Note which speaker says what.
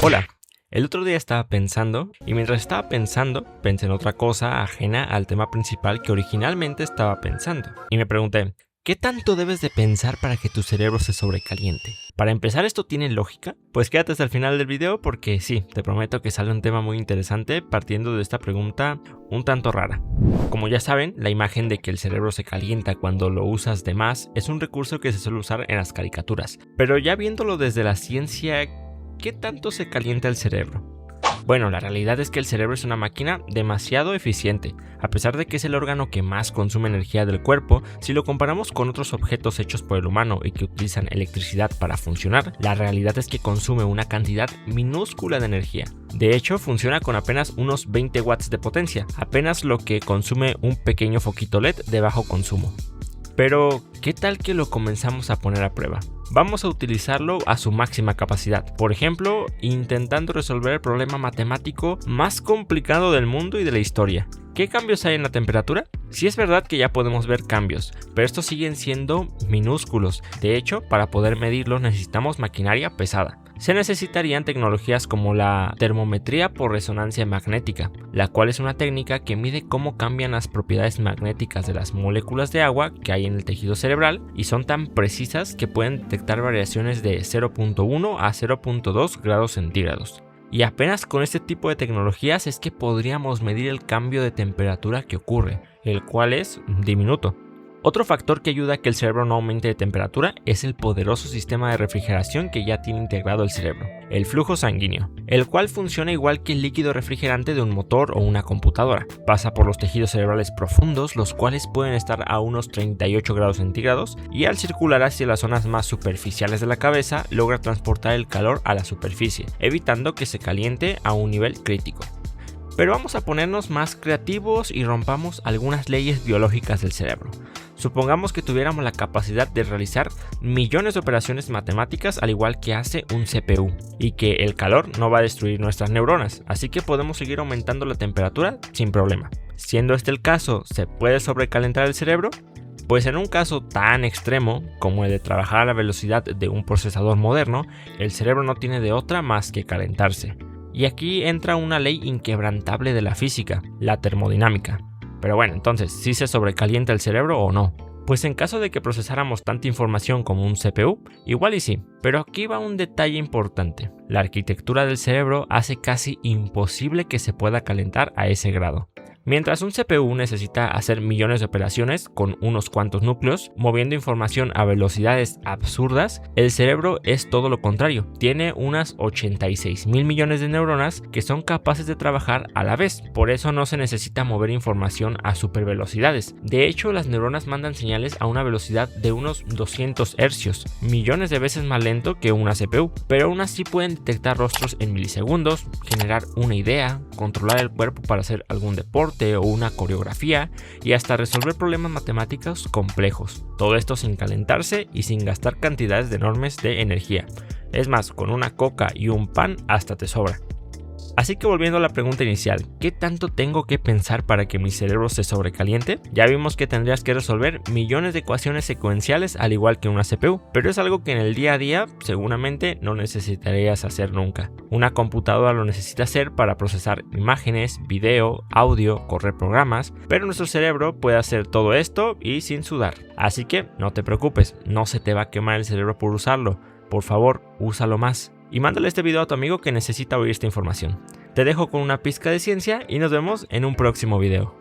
Speaker 1: Hola, el otro día estaba pensando y mientras estaba pensando, pensé en otra cosa ajena al tema principal que originalmente estaba pensando. Y me pregunté, ¿qué tanto debes de pensar para que tu cerebro se sobrecaliente? Para empezar, ¿esto tiene lógica? Pues quédate hasta el final del video porque sí, te prometo que sale un tema muy interesante partiendo de esta pregunta un tanto rara. Como ya saben, la imagen de que el cerebro se calienta cuando lo usas de más es un recurso que se suele usar en las caricaturas. Pero ya viéndolo desde la ciencia, ¿qué tanto se calienta el cerebro? Bueno, la realidad es que el cerebro es una máquina demasiado eficiente. A pesar de que es el órgano que más consume energía del cuerpo, si lo comparamos con otros objetos hechos por el humano y que utilizan electricidad para funcionar, la realidad es que consume una cantidad minúscula de energía. De hecho, funciona con apenas unos 20 watts de potencia, apenas lo que consume un pequeño foquito LED de bajo consumo. Pero, ¿qué tal que lo comenzamos a poner a prueba? Vamos a utilizarlo a su máxima capacidad. Por ejemplo, intentando resolver el problema matemático más complicado del mundo y de la historia. ¿Qué cambios hay en la temperatura? Sí es verdad que ya podemos ver cambios, pero estos siguen siendo minúsculos. De hecho, para poder medirlos necesitamos maquinaria pesada. Se necesitarían tecnologías como la termometría por resonancia magnética, la cual es una técnica que mide cómo cambian las propiedades magnéticas de las moléculas de agua que hay en el tejido cerebral y son tan precisas que pueden detectar variaciones de 0.1 a 0.2 grados centígrados. Y apenas con este tipo de tecnologías es que podríamos medir el cambio de temperatura que ocurre, el cual es diminuto. Otro factor que ayuda a que el cerebro no aumente de temperatura es el poderoso sistema de refrigeración que ya tiene integrado el cerebro, el flujo sanguíneo, el cual funciona igual que el líquido refrigerante de un motor o una computadora. Pasa por los tejidos cerebrales profundos, los cuales pueden estar a unos 38 grados centígrados, y al circular hacia las zonas más superficiales de la cabeza, logra transportar el calor a la superficie, evitando que se caliente a un nivel crítico. Pero vamos a ponernos más creativos y rompamos algunas leyes biológicas del cerebro. Supongamos que tuviéramos la capacidad de realizar millones de operaciones matemáticas al igual que hace un CPU, y que el calor no va a destruir nuestras neuronas, así que podemos seguir aumentando la temperatura sin problema. Siendo este el caso, ¿se puede sobrecalentar el cerebro? Pues en un caso tan extremo como el de trabajar a la velocidad de un procesador moderno, el cerebro no tiene de otra más que calentarse. Y aquí entra una ley inquebrantable de la física, la termodinámica. Pero bueno, entonces, ¿sí se sobrecalienta el cerebro o no? Pues en caso de que procesáramos tanta información como un CPU, igual y sí, pero aquí va un detalle importante. La arquitectura del cerebro hace casi imposible que se pueda calentar a ese grado. Mientras un CPU necesita hacer millones de operaciones con unos cuantos núcleos, moviendo información a velocidades absurdas, el cerebro es todo lo contrario. Tiene unas 86.000 millones de neuronas que son capaces de trabajar a la vez. Por eso no se necesita mover información a supervelocidades. De hecho, las neuronas mandan señales a una velocidad de unos 200 hercios, millones de veces más lento que una CPU. Pero aún así pueden detectar rostros en milisegundos, generar una idea, controlar el cuerpo para hacer algún deporte o una coreografía y hasta resolver problemas matemáticos complejos. Todo esto sin calentarse y sin gastar cantidades enormes de energía. Es más, con una coca y un pan hasta te sobra. Así que volviendo a la pregunta inicial, ¿qué tanto tengo que pensar para que mi cerebro se sobrecaliente? Ya vimos que tendrías que resolver millones de ecuaciones secuenciales al igual que una CPU, pero es algo que en el día a día seguramente no necesitarías hacer nunca. Una computadora lo necesita hacer para procesar imágenes, video, audio, correr programas, pero nuestro cerebro puede hacer todo esto y sin sudar. Así que no te preocupes, no se te va a quemar el cerebro por usarlo. Por favor, úsalo más. Y mándale este video a tu amigo que necesita oír esta información. Te dejo con una pizca de ciencia y nos vemos en un próximo video.